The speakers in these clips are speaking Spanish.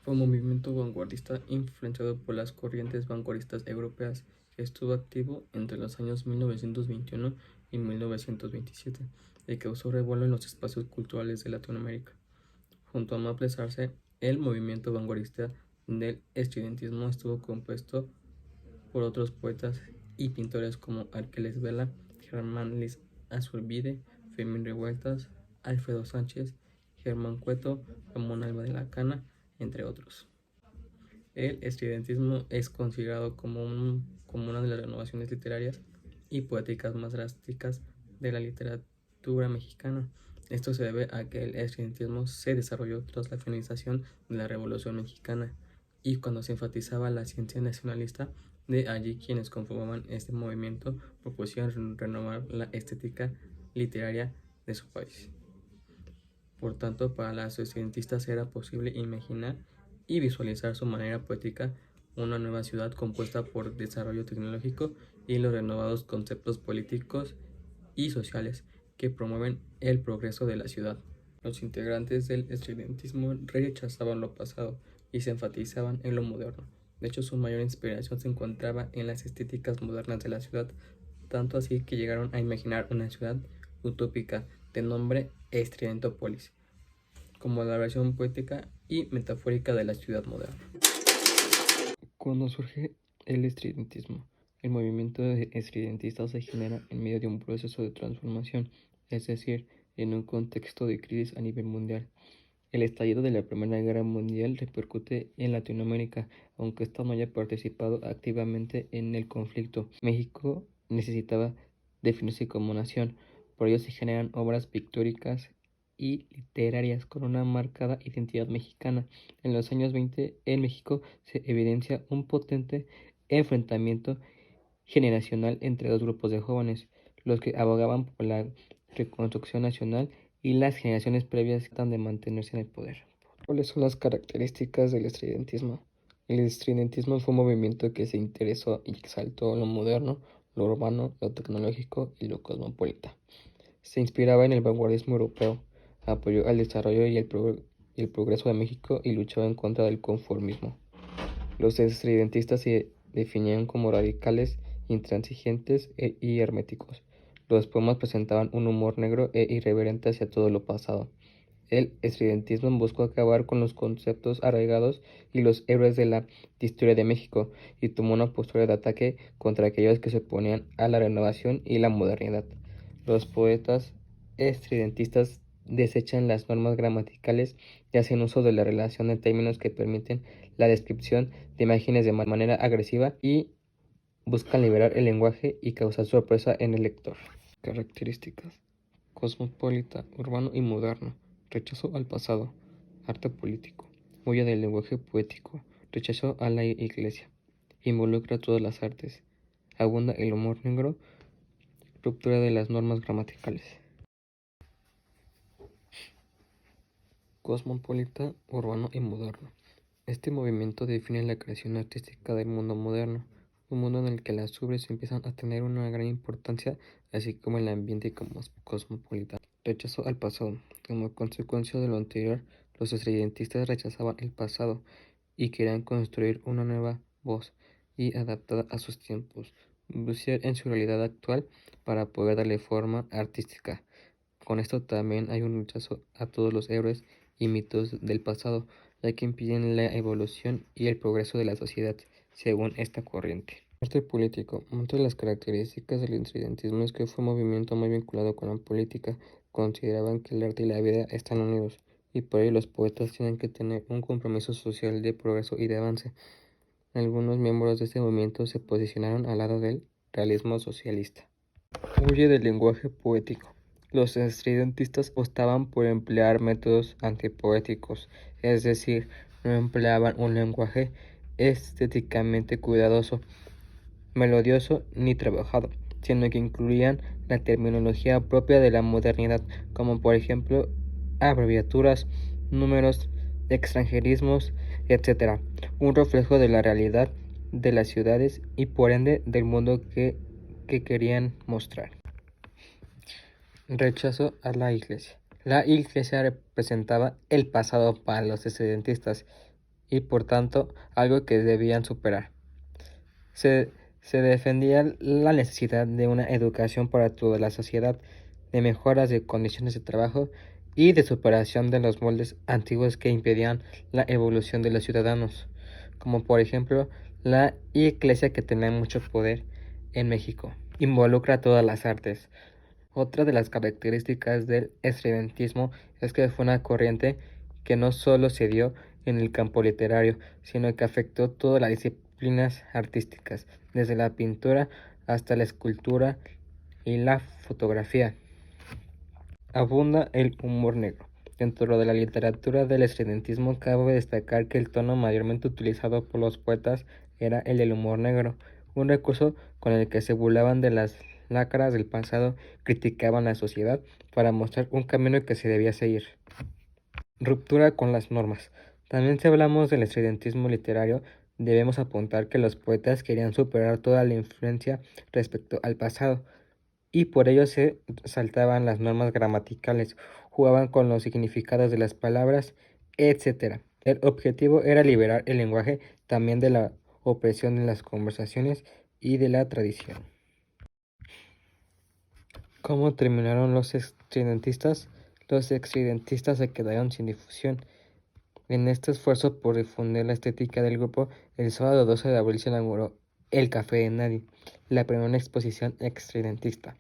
Fue un movimiento vanguardista influenciado por las corrientes vanguardistas europeas que estuvo activo entre los años 1921 y 1927 y causó revuelo en los espacios culturales de Latinoamérica. Junto a Maples Arce, el movimiento vanguardista del estudiantismo estuvo compuesto por otros poetas y pintores como Arqueles Vela, Germán Liz Azurbide, Fermín Revueltas, Alfredo Sánchez, Germán Cueto, Ramón Alba de la Cana, entre otros. El estridentismo es considerado como una de las renovaciones literarias y poéticas más drásticas de la literatura mexicana. Esto se debe a que el estridentismo se desarrolló tras la finalización de la Revolución Mexicana y cuando se enfatizaba la ciencia nacionalista. De allí quienes conformaban este movimiento propusieron renovar la estética literaria de su país. Por tanto, para los estridentistas era posible imaginar y visualizar su manera poética una nueva ciudad compuesta por desarrollo tecnológico y los renovados conceptos políticos y sociales que promueven el progreso de la ciudad. Los integrantes del estridentismo rechazaban lo pasado y se enfatizaban en lo moderno. De hecho, su mayor inspiración se encontraba en las estéticas modernas de la ciudad, tanto así que llegaron a imaginar una ciudad utópica de nombre Estridentópolis, como la versión poética y metafórica de la ciudad moderna. Cuando surge el estridentismo, el movimiento estridentista se genera en medio de un proceso de transformación, es decir, en un contexto de crisis a nivel mundial. El estallido de la Primera Guerra Mundial repercute en Latinoamérica, aunque ésta no haya participado activamente en el conflicto. México necesitaba definirse como nación, por ello se generan obras pictóricas y literarias con una marcada identidad mexicana. En los años 20 en México se evidencia un potente enfrentamiento generacional entre dos grupos de jóvenes, los que abogaban por la reconstrucción nacional y las generaciones previas tratan de mantenerse en el poder. ¿Cuáles son las características del estridentismo? El estridentismo fue un movimiento que se interesó y exaltó lo moderno, lo urbano, lo tecnológico y lo cosmopolita. Se inspiraba en el vanguardismo europeo, apoyó al desarrollo y el progreso de México y luchaba en contra del conformismo. Los estridentistas se definían como radicales, intransigentes y herméticos. Los poemas presentaban un humor negro e irreverente hacia todo lo pasado. El estridentismo buscó acabar con los conceptos arraigados y los héroes de la historia de México y tomó una postura de ataque contra aquellos que se oponían a la renovación y la modernidad. Los poetas estridentistas desechan las normas gramaticales y hacen uso de la relación de términos que permiten la descripción de imágenes de manera agresiva y buscan liberar el lenguaje y causar sorpresa en el lector. Características: cosmopolita, urbano y moderno, rechazo al pasado, arte político, huella del lenguaje poético, rechazo a la iglesia, involucra todas las artes, abunda el humor negro, ruptura de las normas gramaticales. Cosmopolita, urbano y moderno. Este movimiento define la creación artística del mundo moderno, un mundo en el que las urbes empiezan a tener una gran importancia, así como el ambiente cosmopolita. Rechazo al pasado. Como consecuencia de lo anterior, los estridentistas rechazaban el pasado y querían construir una nueva voz y adaptada a sus tiempos, bucear en su realidad actual para poder darle forma artística. Con esto también hay un rechazo a todos los héroes y mitos del pasado, ya que impiden la evolución y el progreso de la sociedad, según esta corriente. Arte político. Entre las características del incidentismo es que fue un movimiento muy vinculado con la política. Consideraban que el arte y la vida están unidos, y por ello los poetas tienen que tener un compromiso social de progreso y de avance. Algunos miembros de este movimiento se posicionaron al lado del realismo socialista. Huye del lenguaje poético. Los estridentistas optaban por emplear métodos antipoéticos, es decir, no empleaban un lenguaje estéticamente cuidadoso, melodioso ni trabajado, sino que incluían la terminología propia de la modernidad, como por ejemplo abreviaturas, números, extranjerismos, etc. Un reflejo de la realidad de las ciudades y por ende del mundo que querían mostrar. Rechazo a la iglesia. La iglesia representaba el pasado para los estudiantistas y por tanto algo que debían superar. Se, se defendía la necesidad de una educación para toda la sociedad, de mejoras de condiciones de trabajo y de superación de los moldes antiguos que impedían la evolución de los ciudadanos, como por ejemplo la Iglesia, que tenía mucho poder en México. Involucra todas las artes. Otra de las características del estridentismo es que fue una corriente que no solo se dio en el campo literario, sino que afectó todas las disciplinas artísticas, desde la pintura hasta la escultura y la fotografía. Abunda el humor negro. Dentro de la literatura del estridentismo cabe destacar que el tono mayormente utilizado por los poetas era el del humor negro, un recurso con el que se burlaban de las lacras del pasado, criticaban la sociedad para mostrar un camino que se debía seguir. Ruptura con las normas. También si hablamos del estridentismo literario, debemos apuntar que los poetas querían superar toda la influencia respecto al pasado, y por ello se saltaban las normas gramaticales, jugaban con los significados de las palabras, etc. El objetivo era liberar el lenguaje también de la opresión en las conversaciones y de la tradición. ¿Cómo terminaron los extridentistas? Los extridentistas se quedaron sin difusión. En este esfuerzo por difundir la estética del grupo, el sábado 12 de abril se inauguró el Café de Nadie, la primera exposición extridentista.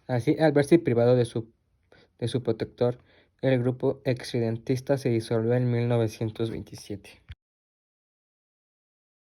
Así, al verse privado de su protector, el grupo extridentista se disolvió en 1927.